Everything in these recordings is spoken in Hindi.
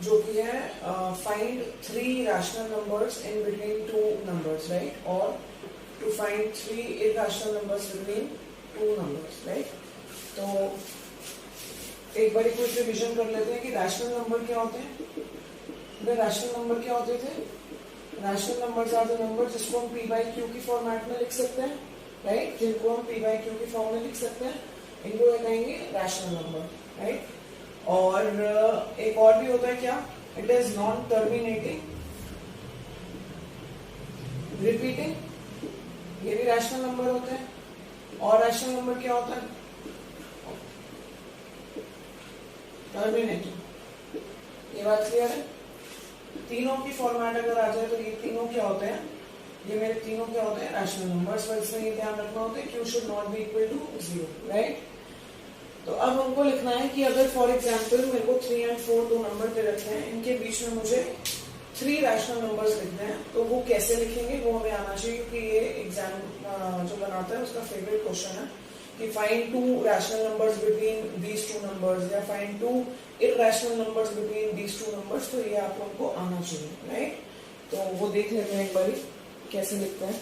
जो कि है find 3 rational numbers in between 2 numbers, right, और to find 3 irrational numbers between 2 numbers, right. तो एक बार कुछ रिविजन कर लेते हैं कि रैशनल नंबर क्या होते हैं। रैशनल नंबर क्या होते थे? Rational numbers are the number जिसको हम p बाई क्यू की फॉर्मेट में लिख सकते हैं, राइट, जिनको हम p बाई क्यू की फॉर्म में लिख सकते हैं, इनको कहेंगे रैशनल नंबर, राइट। और एक और भी होता है क्या, it is non terminating repeating, ये भी रैशनल नंबर होते हैं। और रैशनल नंबर क्या होता है? टर्मिनेटिंग। ये बात क्लियर है? तीनों की फॉर्मेट अगर आ जाए तो ये तीनों क्या होते हैं, ये मेरे तीनों क्या होते हैं, रैशनल नंबर्स। पर इसमें ये ध्यान रखना होता है Q should not be equal to 0, right. तो अब हमको लिखना है कि अगर फॉर एग्जांपल मेरे को 3 और 4 दो नंबर दे रखे हैं, इनके बीच में मुझे 3 रैशनल नंबर्स लिखने हैं, तो वो कैसे लिखेंगे वो हमें आना चाहिए, क्योंकि ये एग्जाम जो बनाता है उसका फेवरेट क्वेश्चन है कि find 2 rational numbers between these 2 numbers या find 2 irrational numbers between these 2 numbers. तो ये आप लोगों को आना चाहिए, राइट। तो वो देख लेते हैं एक बार कैसे लिखते हैं।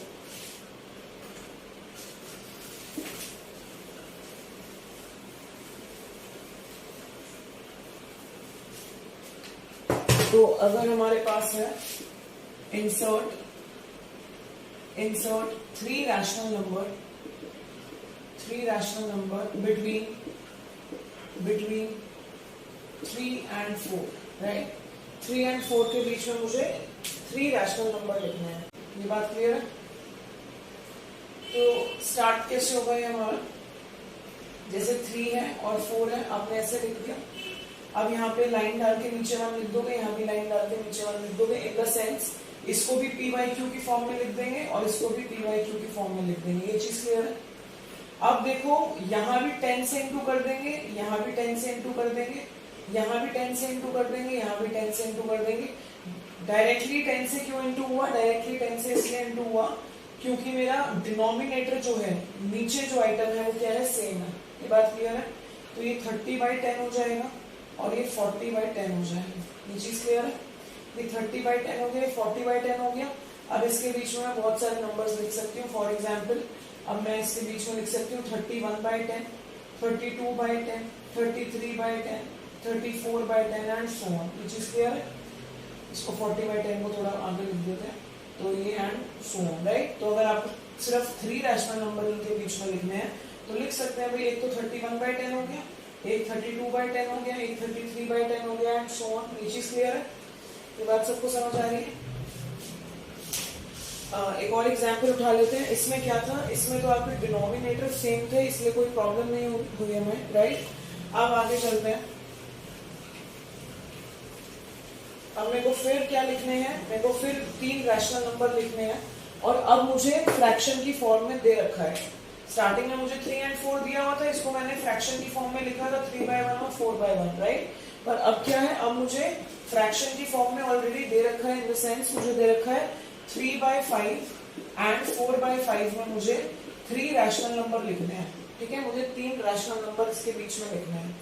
तो अगर हमारे पास है insert 3 rational number between 3 and 4, right. 3 and 4 के बीच में मुझे 3 रैशनल नंबर लिखने हैं, ये बात क्लियर है। तो स्टार्ट कैसे होगा ये हमारा, जैसे 3 है और 4 है, आपने ऐसे लिख दिया। अब यहाँ पे लाइन डाल के नीचे 1 लिख दोगे, यहाँ भी लाइन डाल के नीचे 1 लिख दोगे। इन द सेंस इसको भी p बाई क्यू की फॉर्म में लिख देंगे और इसको भी p बाई क्यू की फॉर्म में लिख देंगे, ये चीज क्लियर है। अब देखो यहाँ भी 10 से इंटू कर देंगे, यहाँ भी 10 से इंटू कर देंगे, यहाँ भी 10 से इंटू कर देंगे, यहाँ भी 10 से इंटू कर देंगे। डायरेक्टली 10 से क्यों इंटू हुआ? डायरेक्टली 10 से इसलिए इंटू हुआ क्योंकि मेरा डिनोमिनेटर जो है, नीचे जो आइटम है वो क्या है, सेम है, ये बात क्लियर है। तो ये 30 बाई 10 हो जाएगा और ये 40 बाई 10 हो जाएगा, ये चीज क्लियर है। ये 30 बाई 10 हो गया, 40 बाई 10 हो गया। अब इसके बीच में मैं बहुत सारे नंबर्स लिख सकती हूँ। फॉर एग्जाम्पल अब मैं इसके बीच में लिख सकती हूँ 31 by 10, 32 by 10, 33 by 10, 34 by 10 and so on, ये चीज क्लियर है। इसको 40 बाई 10 को थोड़ा आगे लिख देते हैं, तो ये एंड सो ऑन, राइट। तो अगर आप सिर्फ 3 रैशनल नंबर इनके बीच में लिखने हैं तो लिख सकते हैं भाई, एक तो 31 बाई 10 हो गया, एक 32 बाई 10 हो गया, एक 33 बाई 10 हो गया एंड सो ऑन, ये चीज क्लियर है। ये बात सबको समझ आ रही है? एक और एग्जाम्पल उठा लेते हैं। इसमें क्या था, इसमें तो आपके डिनोमिनेटर सेम थे इसलिए कोई प्रॉब्लम नहीं हुई हमें, राइट। अब आगे चलते हैं। अब मेरे को फिर क्या लिखने हैं, मेरे को फिर 3 रैशनल नंबर लिखने हैं और अब मुझे फ्रैक्शन की फॉर्म में दे रखा है। स्टार्टिंग में मुझे 3 and 4 दिया हुआ था, इसको मैंने फ्रैक्शन की फॉर्म में लिखा था 3 by 1 और 4 by 1, राइट। पर अब क्या है, अब मुझे फ्रैक्शन की फॉर्म में ऑलरेडी दे रखा है, इन द सेंस मुझे दे रखा है 3 by 5 एंड 4 by 5 में मुझे 3 रैशनल नंबर लिखने हैं, ठीक है। मुझे 3 रैशनल नंबर इसके बीच में लिखने हैं।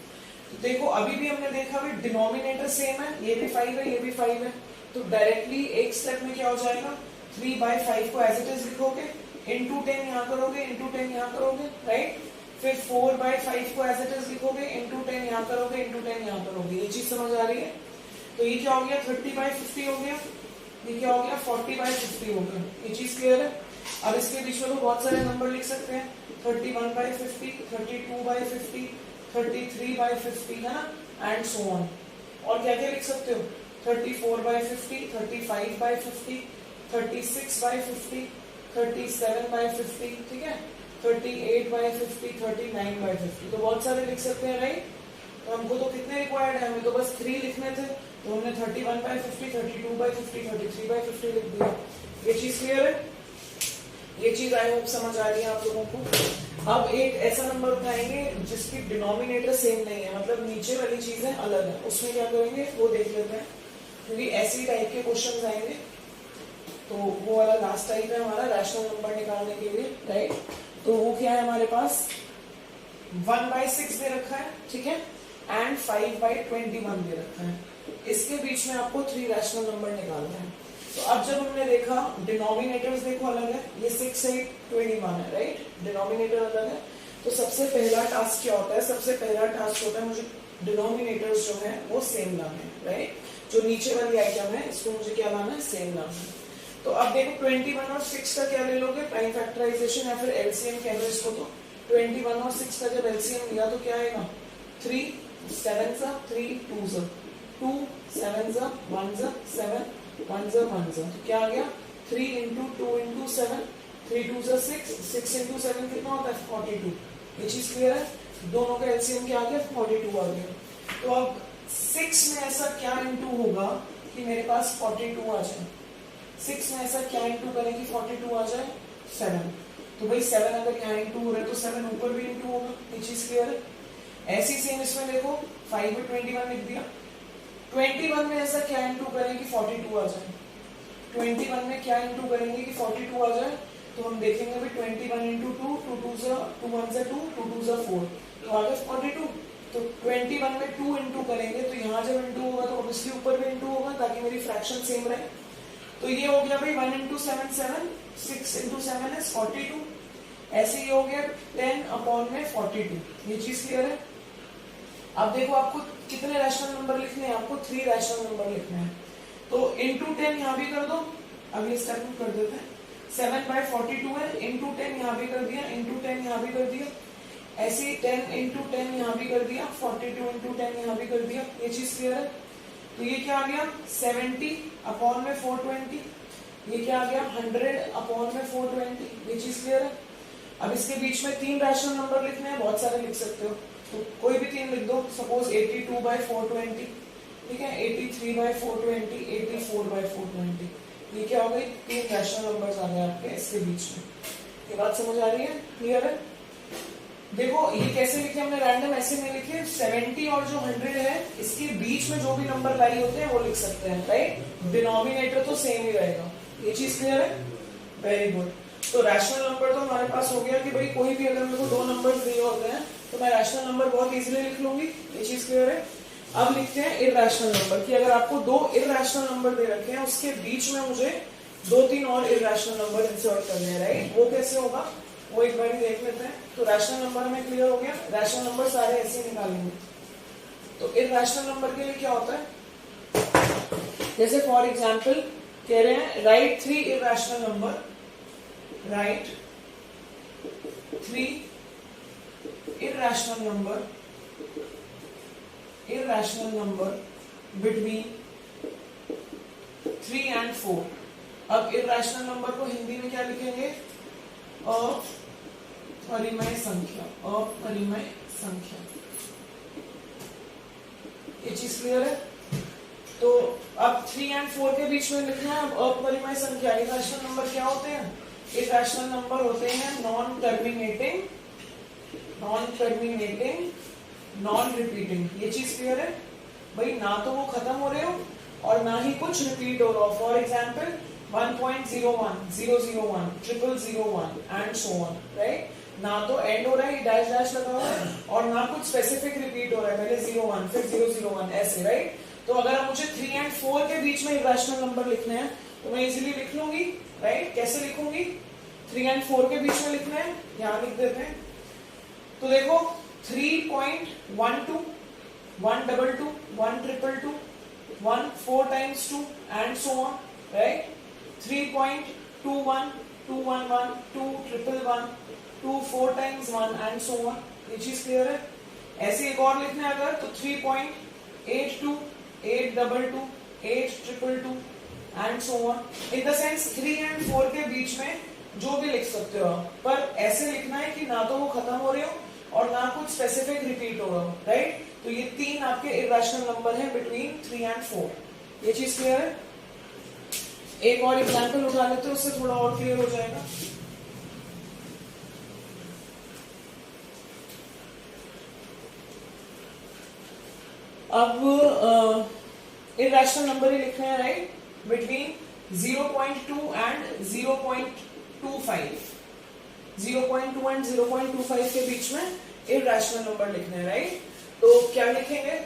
तो देखो अभी भी हमने देखा भी डिनोमिनेटर सेम है, ये भी 5 है, ये भी 5 है, तो डायरेक्टली एक स्टेप में क्या हो जाएगा, 3 by 5 को एज इट इज लिखोगे, इंटू 10 यहाँ करोगे, इंटू 10 यहाँ करोगे, राइट। फिर 4 by 5 को एज इट इज लिखोगे, इंटू 10 यहाँ करोगे, इंटू 10 यहाँ करोगे, ये चीज समझ आ रही है। तो ये क्या हो गया, 30 by 50 हो गया, ये क्या हो गया, 40 by 50 हो गया, ये चीज क्लियर है। अब इसके बीच में तो बहुत सारे नंबर लिख सकते हैं, 31 by 50, 32 by 50, 33 by 50, है ना, एंड सो ऑन। और क्या क्या लिख सकते हो, 34 by 50, 35 by 50, 36 by 50, 37 by 50, ठीक है, 38 by 50, 39 by 50, तो बहुत सारे लिख सकते हैं, राइट। तो हमको तो कितने रिक्वायर्ड है, हमें तो बस 3 लिखने थे, तो हमने 31 by 50, 32 by 50, 33 by 50 लिख दिया, ये चीज क्लियर है। ये चीज आई होप समझ आ रही है आप लोगों को। अब एक ऐसा नंबर उठाएंगे जिसकी डिनोमिनेटर सेम नहीं है, मतलब नीचे वाली चीजें अलग है, उसमें क्या करेंगे वो देख लेते हैं, क्योंकि ऐसी टाइप के क्वेश्चन आएंगे। तो वो वाला लास्ट टाइप है हमारा रैशनल नंबर निकालने के लिए, राइट। तो वो क्या है हमारे पास 1/6 दे रखा है, ठीक है, एंड 5/21 दे रखा है। इसके बीच में आपको 3 रैशनल नंबर निकालना है। तो अब जब हमने देखा डिनोमिनेटर्स देखो अलग है, ये 6, 8, 21 है, राइट, डिनोमिनेटर अलग है। तो सबसे पहला टास्क क्या होता है, सबसे पहला टास्क होता है मुझे डिनोमिनेटर्स जो है वो सेम लाना है, राइट। जो नीचे वाली आइटम है इसको मुझे क्या लाना है, सेम लाना है। तो अब देखो 21 और 6 का क्या ले लोगे, प्राइम फैक्टराइजेशन या फिर एलसीएम कह लो इसको। तो 21 और 6 का जब एलसीएम लिया तो क्या आएगा, 3 7 सा 3 2 सा 2 7 सा 1 सा 7 1 सा 1 सा, तो क्या आ गया 3 इंटू 2 इंटू 7 3 2 सा 6 6 इंटू 7 कितना होता है 42। ये चीज क्लियर है, दोनों का एलसीएम क्या आ गया 42 आ गया। तो अब 6 में ऐसा क्या इंटू होगा कि मेरे पास 42 आ जाए, 6 में ऐसा क्या इंटू करें कि 42 आ जाए, 7। तो भाई 7 अगर यहाँ इंटू हो रहा है तो 7 ऊपर भी इंटू होगा, ये चीज क्लियर है। ऐसी सेम इसमें देखो 5 में 21 लिख दिया, 21 में ऐसा क्या इंटू करें कि 42 आ जाए, 21 में क्या इंटू करेंगे कि 42 आ जाए। तो हम देखेंगे भाई 21 इंटू 2 2 2 सा 2 1 सा 2 2 2 सा 4, तो आ गया 42। तो 21 में 2 इंटू करेंगे तो यहाँ जब इंटू होगा तो ऑब्वियसली ऊपर भी इंटू होगा ताकि मेरी फ्रैक्शन सेम रहे। तो ये हो गया भाई 1 इंटू 7 7 6 इंटू 7 इज 42। ऐसे ही हो गया 10 अपॉन में 42, ये चीज क्लियर है। अब देखो आपको कितने रैशनल नंबर लिखने हैं, आपको 3 रैशनल नंबर लिखने हैं। तो इंटू 10 यहाँ भी कर दो, अब ये स्टेप कर देते हैं, 7/42 है, इंटू 10 यहाँ भी कर दिया, इंटू 10 यहाँ भी कर दिया, ऐसे ही 10 इंटू 10 यहाँ भी कर दिया, 42 इंटू 10 यहाँ भी कर दिया, ये चीज क्लियर है। तो ये क्या आ गया 70 अपॉन में 420, ये क्या आ गया 100 अपॉन में 420, ये चीज क्लियर है। अब इसके बीच में 3 रैशनल नंबर लिखने हैं, बहुत सारे लिख सकते हो, तो कोई भी 3 लिख दो, सपोज 82/420, ठीक है, 83/420, 84/420, ये क्या हो गई 3 रैशनल नंबर्स आ गए आपके इसके बीच में। ये बात समझ आ रही है, क्लियर है। देखो ये कैसे लिखे हमने, रैंडम ऐसे नहीं लिखे, 70 और जो 100 है इसके बीच में जो भी नंबर लाई होते हैं वो लिख सकते हैं, राइट। डिनोमिनेटर तो सेम ही रहेगा, ये चीज क्लियर है, वेरी गुड। तो रैशनल नंबर तो हमारे पास हो गया कि भाई कोई भी अगर मेरे को 2 नंबर दिए होते हैं तो मैं रैशनल नंबर बहुत इजीली लिख लूंगी, ये चीज क्लियर है। अब लिखते हैं इरैशनल नंबर कि अगर आपको 2 इरैशनल नंबर दे रखे हैं उसके बीच में मुझे 2-3 और इरैशनल नंबर इंसर्ट करने हैं, राइट। वो कैसे होगा वो एक बार देख लेते हैं। तो रैशनल नंबर में क्लियर हो गया, रैशनल नंबर सारे ऐसे ही निकालेंगे। तो इरैशनल नंबर के लिए क्या होता है, जैसे फॉर एग्जांपल कह रहे हैं right 3 irrational number, right 3 irrational number between 3 and 4। अब irrational number को हिंदी में क्या लिखेंगे, अपरिमेय संख्या, अपरिमेय संख्या, ये चीज क्लियर है। तो अब 3 and 4 के बीच में लिखना है अपरिमेय संख्या। irrational नंबर क्या होते हैं, irrational नंबर होते हैं नॉन टर्मिनेटिंग, नॉन रिपीटिंग, ये चीज क्लियर है भाई। ना तो वो खत्म हो रहे हो और ना ही कुछ रिपीट हो रहा हो। For example 1.01 001 0001 and so on, right. ना तो एंड हो रहा है, डैश डैश लगा हुआ है, और ना कुछ स्पेसिफिक रिपीट हो रहा है, पहले 01 फिर 001 ऐसे, राइट। तो अगर अब मुझे 3 and 4 के बीच में इरैशनल नंबर लिखने हैं तो मैं इजीली लिख लूंगी, राइट। कैसे लिखूंगी, 3 and 4 के बीच में लिखना है, यहां लिख देते हैं। तो देखो 3.12 122 122 1 4 times 2 and so on, right। 3.21 211 2 111 2 4 times 1 and so on, ये चीज क्लियर है। ऐसे एक और लिखना है अगर तो 3.82 822 822 and so on। in the sense 3 and 4 के बीच में जो भी लिख सकते हो, पर ऐसे लिखना है कि ना तो वो खत्म हो रहे हो और ना कुछ स्पेसिफिक रिपीट हो रहा हो, राइट। तो ये 3 आपके इरैशनल नंबर है बिटवीन 3 and 4, ये चीज क्लियर है। एक और एग्जांपल उठा लेते हैं, उससे थोड़ा और क्लियर हो जाएगा। अब इरैशनल नंबर ही लिखना है, राइट, बिटवीन 0.2 and 0.25, 0.2 and 0.25 के बीच में इरैशनल नंबर लिखना है, राइट। तो क्या लिखेंगे,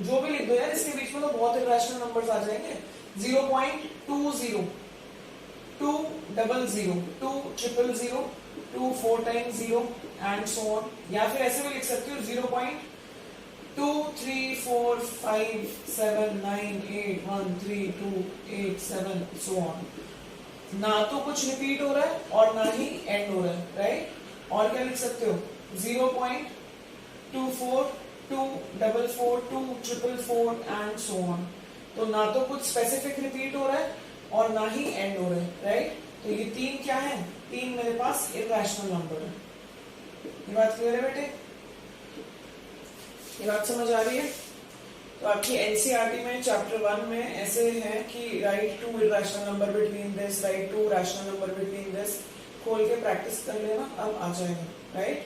जो भी लिख दो यार, इसके बीच में तो बहुत इरेशनल नंबर्स आ जाएंगे। 0.20, 200, 200, 2 4 times 0 एंड सो ऑन। या फिर ऐसे भी लिख सकते हो 0.2 3 4 5 7 9 8 1 3 2 8 7 सो ऑन। ना तो कुछ रिपीट हो रहा है और ना ही एंड हो रहा है, राइट। और क्या लिख सकते हो 0.24 2 4 2 4 एंड सो ऑन। तो ना तो कुछ स्पेसिफिक रिपीट हो रहा है और ना ही एंड हो रहा है, राइट। तो ये तीन क्या है, तीन मेरे पास इरेशनल नंबर है। ये बात क्लियर है बेटे, ये बात समझ आ रही है। तो आपकी एनसीईआरटी में चैप्टर 1 में ऐसे है कि right 2 irrational number between this, right 2 rational number between this. खोल के प्रैक्टिस कर लेना, अब आ जाएगा, राइट।